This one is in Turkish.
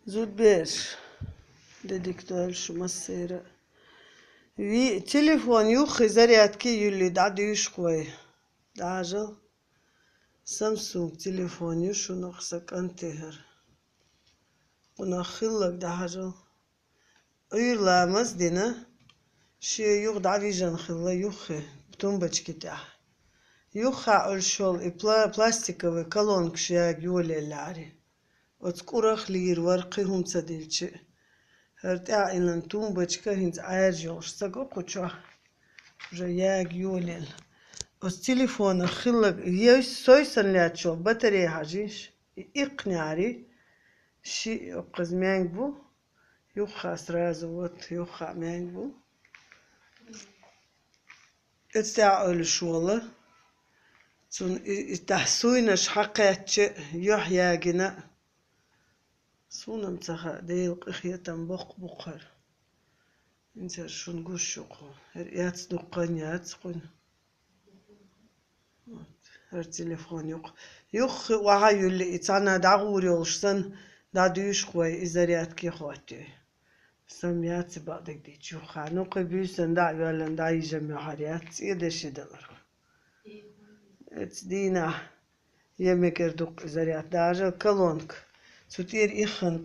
زود dedik şu masayra. Vi telefon yuxi зарядки юли да дюшкой. Даже Samsung telefon yuшу нахсак антигер. ونخلك даже uyurlamaz dine. Şey yok da vijan xilla yuxi. Тумбочки тя. Yuxa ölşol plastikovый колонка şyak yolelari. Отскурах лир варқи хумца дилчи. Хартя инлан тумбочка хинц айржош. Саго куча. Уже яг йолел. Os телефона хиллак есть сойсан лячо батарея хажиш. Икняри. Ши оқаз мянгбу. Юха сразу вот юха мянгбу. Это ölşola. Sun tahsuynaş haqqatçı yuhyagina. Sunam taha değil qıhiyatan buqar. İnser şun guşuq. Her yats duqqan yats qun. Her telefon yok. Yok waha yulli itana dağuri olşsan da düş qoy izariyatki xwati. Sam yats baqdik di chuxa. No qibüsen da yalan da yijam hariyat yedeşidalar. Et dina yemek erduk izariyat da kolonk. Sutir ikhan